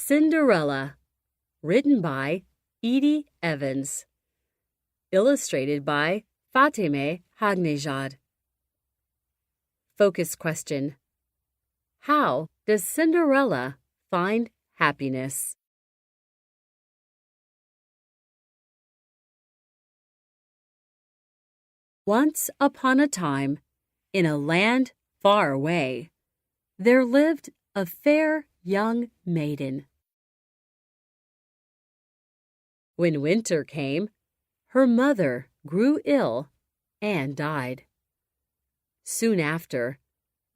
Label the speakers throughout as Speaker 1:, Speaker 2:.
Speaker 1: Cinderella, written by Edie Evans, illustrated by Fatime Hagnejad. Focus question: how does Cinderella find happiness? Once upon a time, in a land far away, there lived a fair young maiden. When winter came, her mother grew ill and died. Soon after,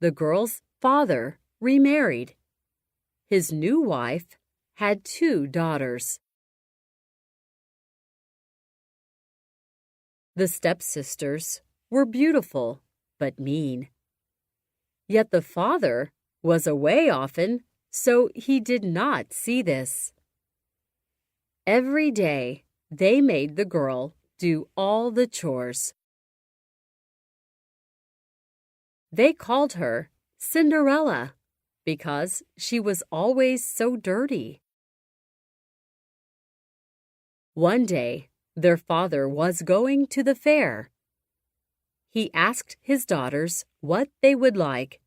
Speaker 1: the girl's father remarried. His new wife had 2 daughters. The stepsisters were beautiful but mean. Yet the father was away often, so he did not see this. Every day, they made the girl do all the chores. They called her Cinderella because she was always so dirty. One day, their father was going to the fair. He asked his daughters what they would like.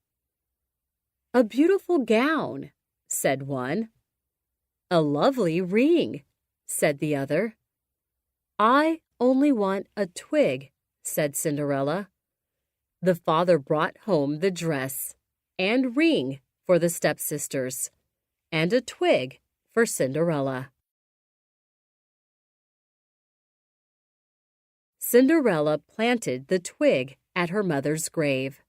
Speaker 1: "A beautiful gown," said one. "A lovely ring," said the other. "I only want a twig," said Cinderella. The father brought home the dress and ring for the stepsisters, and a twig for Cinderella. Cinderella planted the twig at her mother's grave.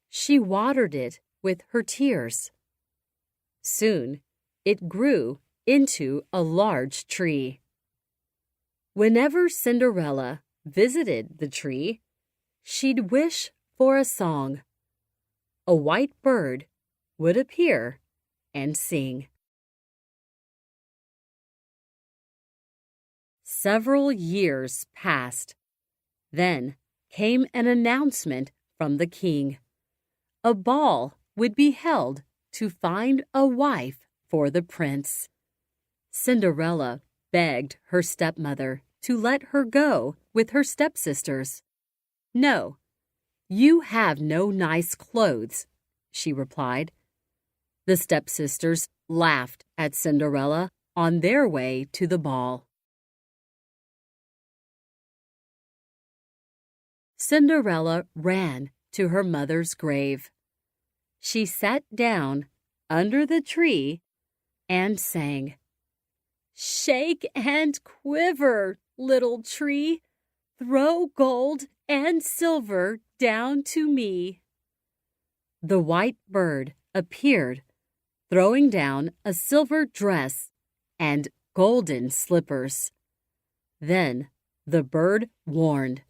Speaker 1: She watered it with her tears. Soon, it grew into a large tree. Whenever Cinderella visited the tree, she'd wish for a song. A white bird would appear and sing. Several years passed. Then came an announcement from the king. A ball would be held to find a wife for the prince. Cinderella begged her stepmother to let her go with her stepsisters. "No, you have no nice clothes," she replied. The stepsisters laughed at Cinderella on their way to the ball. Cinderella ran to her mother's grave. She sat down under the tree and sang, "Shake and quiver, little tree, throw gold and silver down to me." The white bird appeared, throwing down a silver dress and golden slippers. Then the bird warned,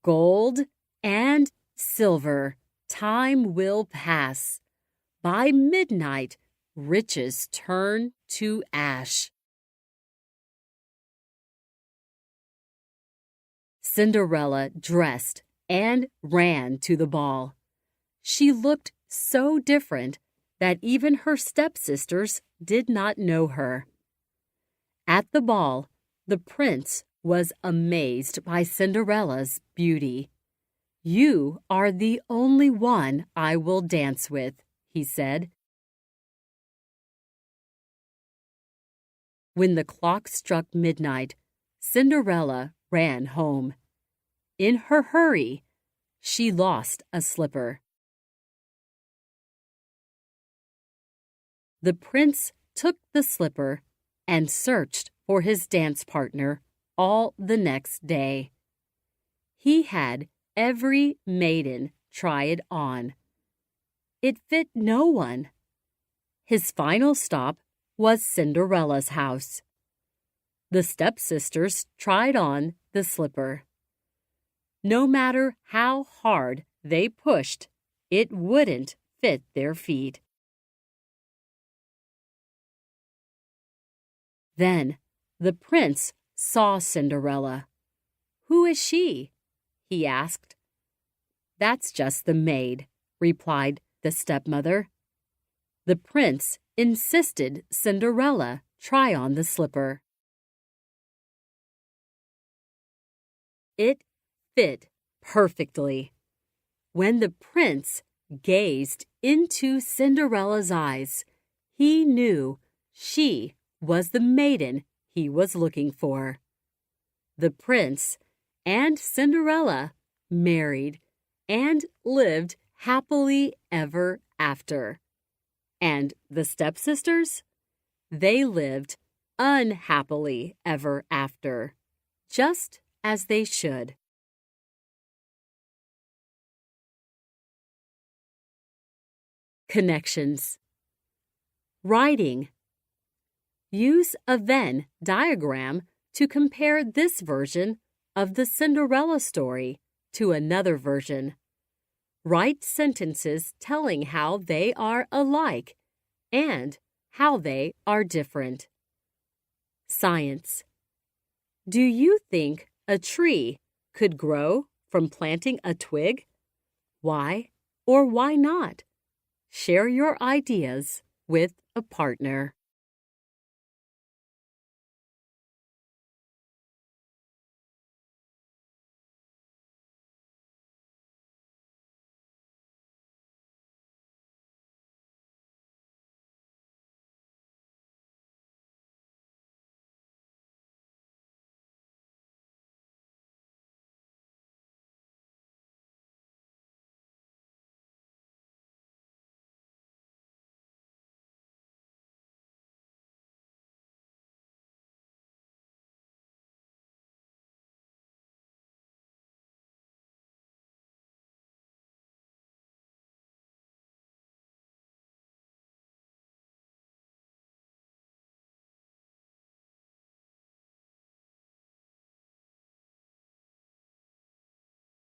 Speaker 1: "Gold and silver, time will pass. By midnight, riches turn to ash." Cinderella dressed and ran to the ball. She looked so different that even her stepsisters did not know her. At the ball, the prince was amazed by Cinderella's beauty. "You are the only one I will dance with," he said. When the clock struck midnight, Cinderella ran home. In her hurry, she lost a slipper. The prince took the slipper and searched for his dance partner all the next day. He had every maiden try it on. It fit no one. His final stop was Cinderella's house. The stepsisters tried on the slipper. No matter how hard they pushed, it wouldn't fit their feet. Then the prince saw Cinderella. "Who is she?" he asked. "That's just the maid," replied the stepmother. The prince insisted Cinderella try on the slipper. It fit perfectly. When the prince gazed into Cinderella's eyes, he knew she was the maiden he was looking for. The prince and Cinderella married and lived happily ever after. And the stepsisters? They lived unhappily ever after, just as they should. Connections. Writing. Use a Venn diagram to compare this version of the Cinderella story to another version. Write sentences telling how they are alike and how they are different. Science. Do you think a tree could grow from planting a twig? Why or why not? Share your ideas with a partner.